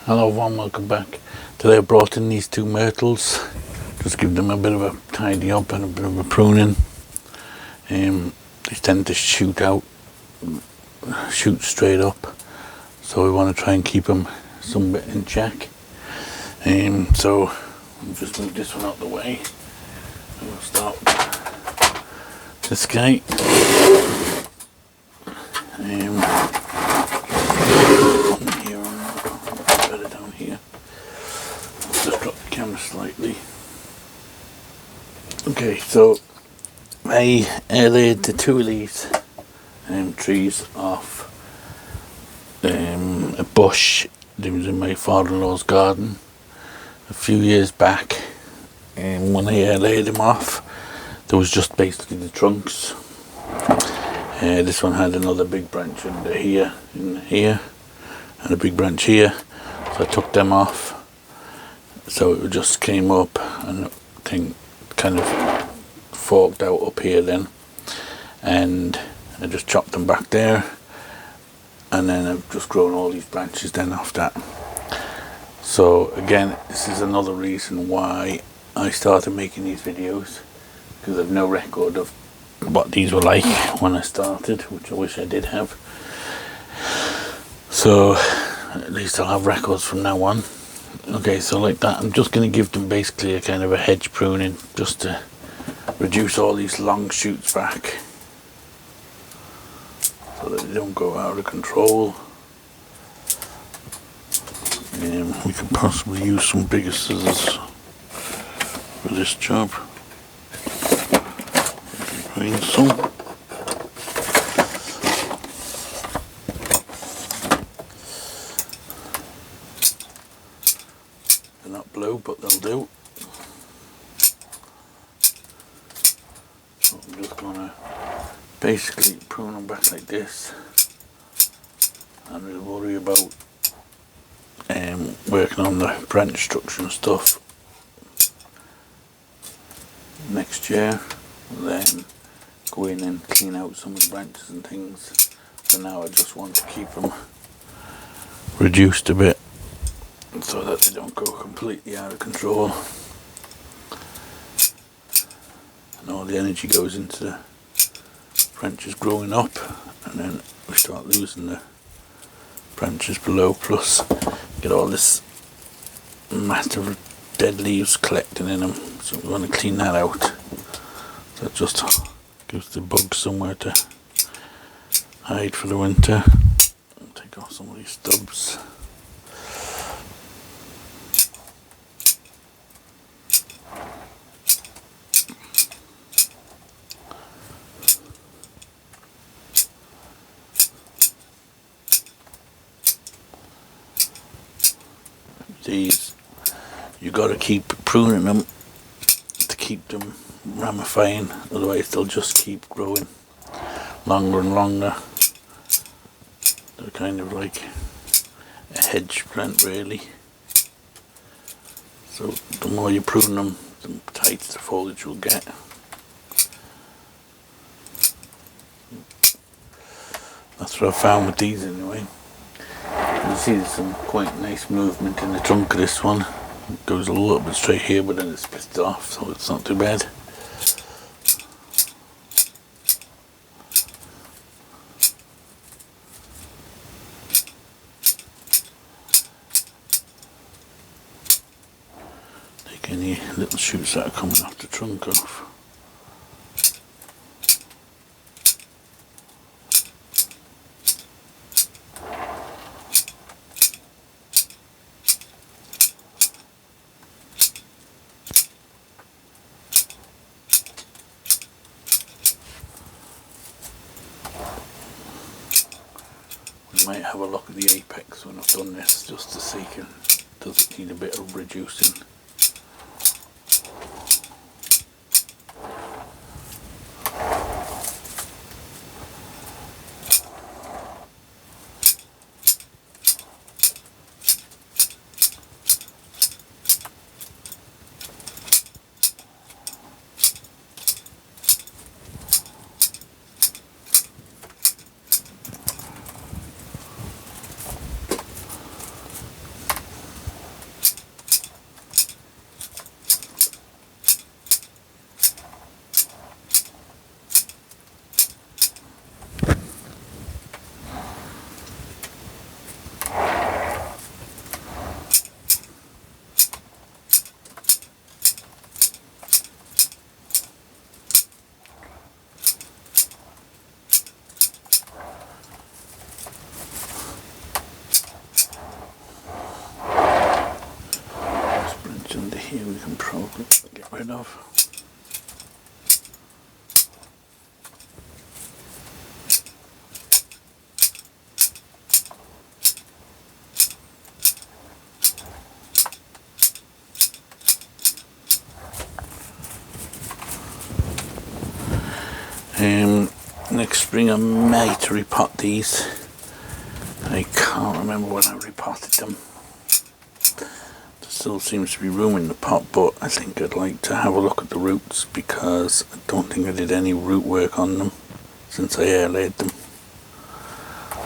Hello everyone, welcome back. Today I brought in these two myrtles. Just give them a bit of a tidy up and a bit of a pruning. They tend to shoot straight up, so we want to try and keep them some bit in check. So I'll just move this one out of the way and we'll start with this guy. Slightly. Okay, so I airlayed the two of these trees off a bush that was in my father-in-law's garden a few years back, and when I airlayed them off there was just basically the trunks. This one had another big branch in here and a big branch here, so I took them off. So it just came up and the thing kind of forked out up here then, and I just chopped them back there, and then I've just grown all these branches then off that. So again, this is another reason why I started making these videos, because I've no record of what these were like when I started, which I wish I did have. So at least I'll have records from now on. Okay, so like that, I'm just going to give them basically a kind of a hedge pruning, just to reduce all these long shoots back so that they don't go out of control. We could possibly use some bigger scissors for this job. Find some. They're not blue, but they'll do. So I'm just gonna basically prune them back like this, and we'll worry about working on the branch structure and stuff next year. We'll then go in and clean out some of the branches and things. For now I just want to keep them reduced a bit, so that they don't go completely out of control and all the energy goes into the branches growing up, and then we start losing the branches below, plus get all this matter of dead leaves collecting in them, so we want to clean that out. That just gives the bugs somewhere to hide for the winter. I'll take off some of these stubs. These, you got to keep pruning them to keep them ramifying, otherwise they'll just keep growing longer and longer. They're kind of like a hedge plant really, so the more you prune them, the tighter the foliage will get. That's what I found with these anyway. You see there's some quite nice movement in the trunk of this one. It goes a little bit straight here, but then it splits off, so it's not too bad. Take any little shoots that are coming off the trunk off. Might have a look at the apex when I've done this, just to see does it need a bit of reducing. here we can probably get rid of. Next spring I might repot these. I can't remember when I repotted them. There still seems to be room in the pot, but I think I'd like to have a look at the roots because I don't think I did any root work on them since I airlayed them.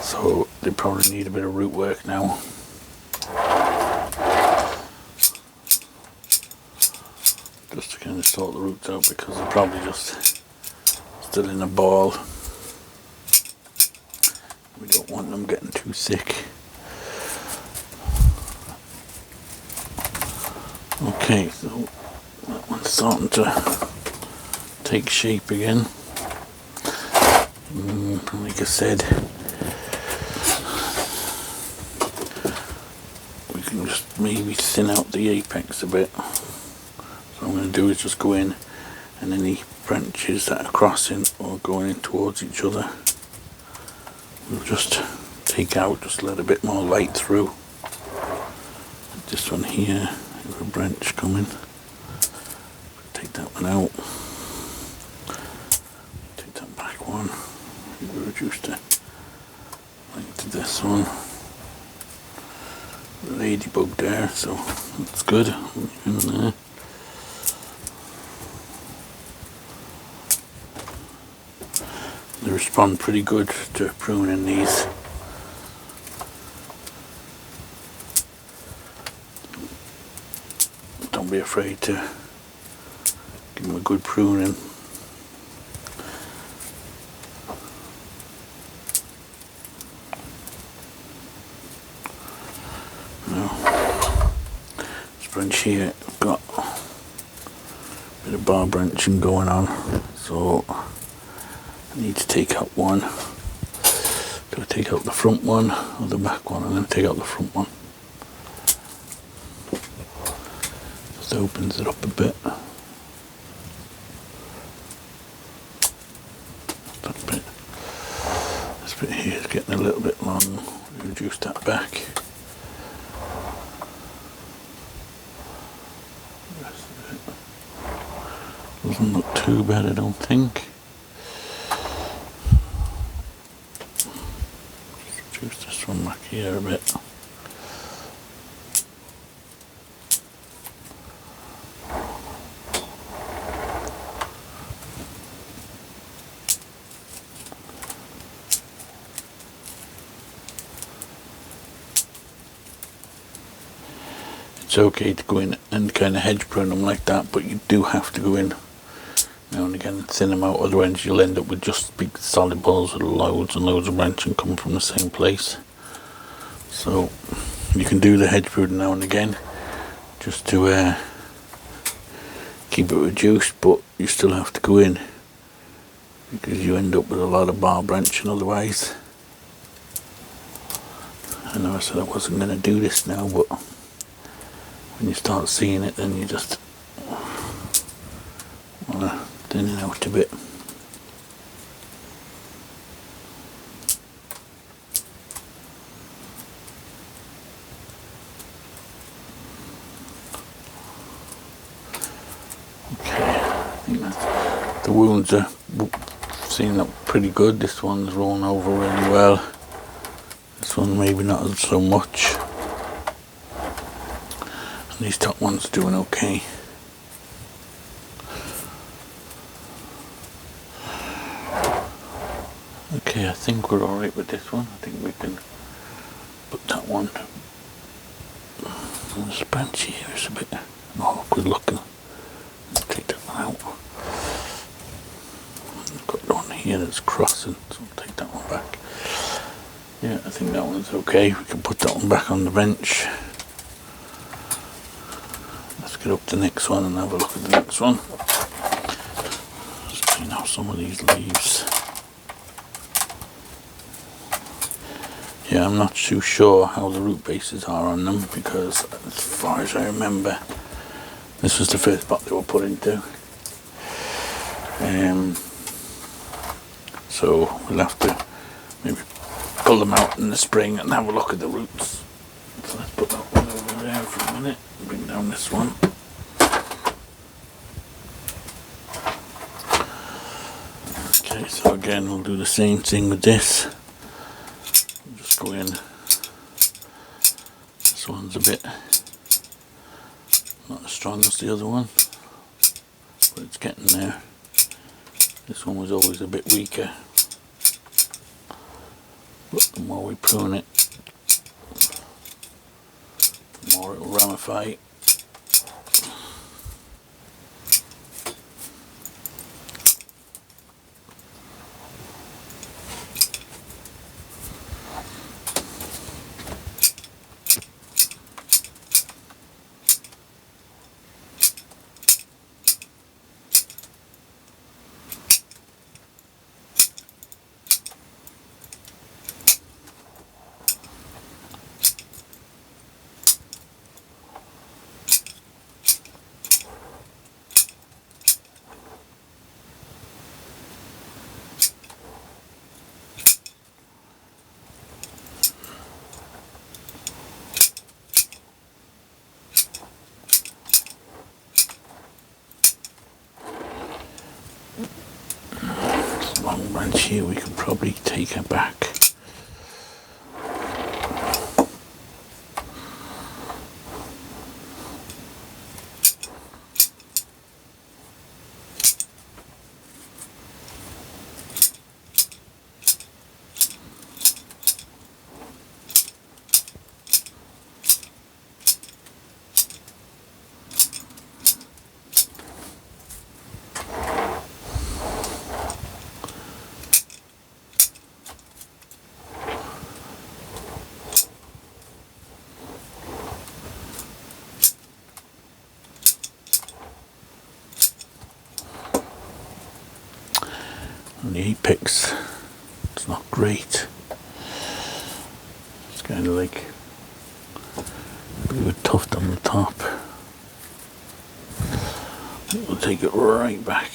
So they probably need a bit of root work now. Just to kind of sort the roots out because they're probably just still in a ball. We don't want them getting too thick. Okay, so that one's starting to take shape again. Like I said, we can just maybe thin out the apex a bit. So what I'm going to do is just go in, and any branches that are crossing or going in towards each other, we'll just take out, just let a bit more light through. This one here, a branch coming, take that one out, take that back one, we'll reduce the length of this one. Ladybug there, so that's good. In there. They respond pretty good to pruning these. Don't be afraid to give them a good pruning. Now, this branch here got a bit of bar branching going on, so I need to take out one. Do I take out the front one or the back one? I'm going to take out the front one. Just opens it up a bit. That bit. This bit here is getting a little bit long. Reduce that back. Doesn't look too bad, I don't think. Reduce this one back here a bit. It's okay to go in and kind of hedge prune them like that, but you do have to go in now and again and thin them out, otherwise you'll end up with just big solid balls with loads and loads of branching coming from the same place. So you can do the hedge pruning now and again just to keep it reduced, but you still have to go in because you end up with a lot of bar branching otherwise. I know I said I wasn't going to do this now, but when you start seeing it, then you just want to thin it out a bit. Okay, I think the wounds are seeing up pretty good. This one's rolling over really well. This one maybe not so much. And these top ones doing okay. Okay, I think we're alright with this one. I think we can put that one. This branch here is a bit awkward looking. Take that one out. I've got one here that's crossing, so I'll take that one back. Yeah, I think that one's okay. We can put that one back on the bench. Let's get up to the next one and have a look at the next one. Just clean out some of these leaves. Yeah, I'm not too sure how the root bases are on them because as far as I remember This was the first pot they were put into. So we'll have to maybe pull them out in the spring and have a look at the roots. So let's put that one over there for a minute and bring down this one. Okay, so again we'll do the same thing with this. We'll just go in. This one's a bit not as strong as the other one, but it's getting there. This one was always a bit weaker, but the more we prune it, the more it will ramify. Long branch here, we can probably take it back. And the apex, it's not great. It's kind of like a bit of a tuft on the top. We'll take it right back.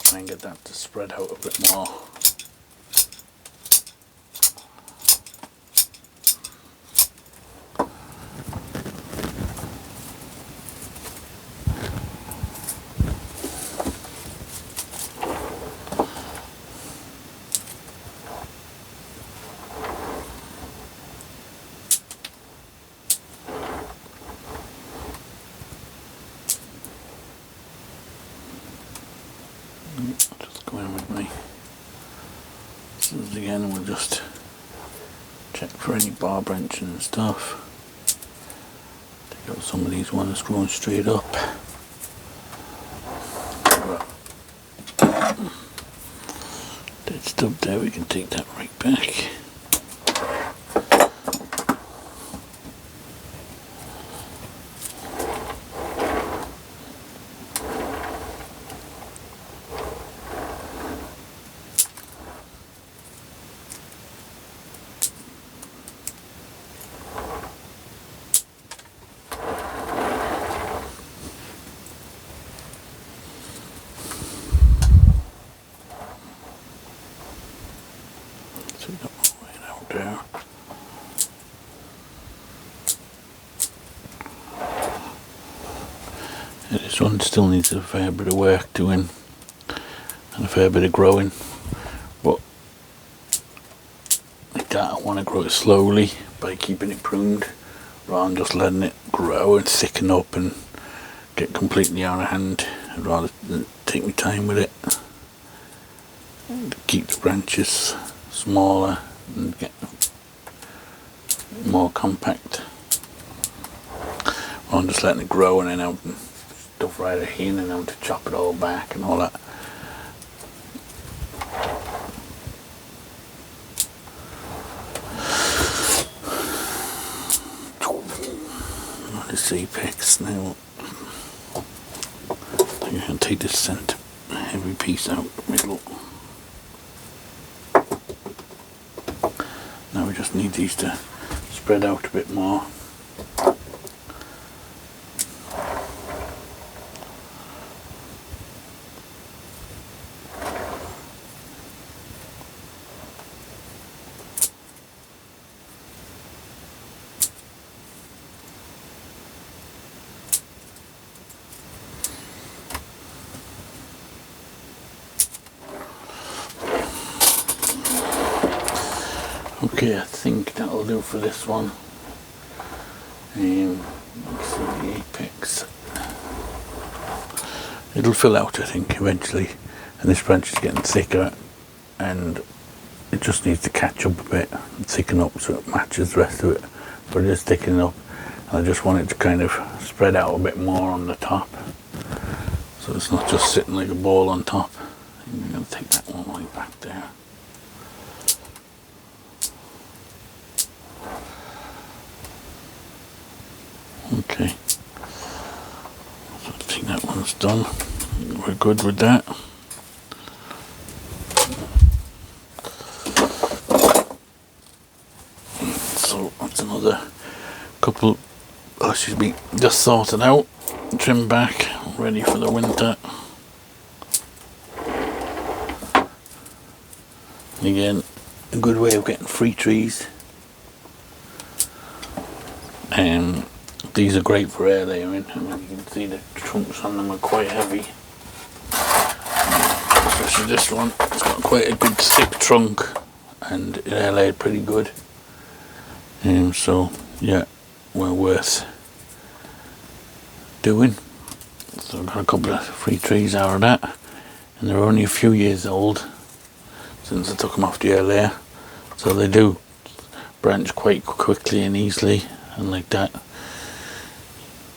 Try and get that to spread out a bit more. Just go in with my scissors again, and we'll just check for any bar branching and stuff. Take out some of these ones growing straight up. Dead stub there, we can take that right back. So we got one right out there. And this one still needs a fair bit of work doing and a fair bit of growing, but like that I want to grow it slowly by keeping it pruned rather than just letting it grow and thicken up and get completely out of hand. I'd rather take my time with it, keep the branches smaller and get more compact, rather than just letting it grow and then out and stuff right at here and then out to chop it all back and all that. This apex now. I'm going to take this centre heavy piece out the middle. Now we just need these to spread out a bit more. Okay, I think that'll do for this one. Let's see the apex. It'll fill out, I think, eventually, and this branch is getting thicker and it just needs to catch up a bit and thicken up so it matches the rest of it, but it is thickening up, and I just want it to kind of spread out a bit more on the top so it's not just sitting like a ball on top. I'm going to take that one right back there. Okay, so I think that one's done. We're good with that. So that's another couple, excuse me, just sorted out, trimmed back, ready for the winter. Again, a good way of getting free trees. These are great for air layering. I mean, you can see the trunks on them are quite heavy. Especially this one, it's got quite a good thick trunk and it air layered pretty good. So yeah, well worth doing. So I've got a couple of free trees out of that, and they're only a few years old since I took them off the air layer, so they do branch quite quickly and easily, and like that.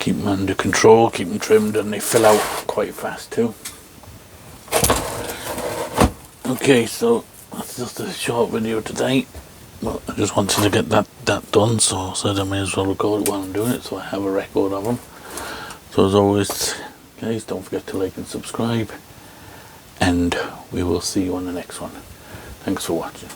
Keep them under control, keep them trimmed, and they fill out quite fast too. Okay, so that's just a short video today. Well, I just wanted to get that done, so I said I may as well record it while I'm doing it, so I have a record of them. So as always, guys, don't forget to like and subscribe, and we will see you on the next one. Thanks for watching.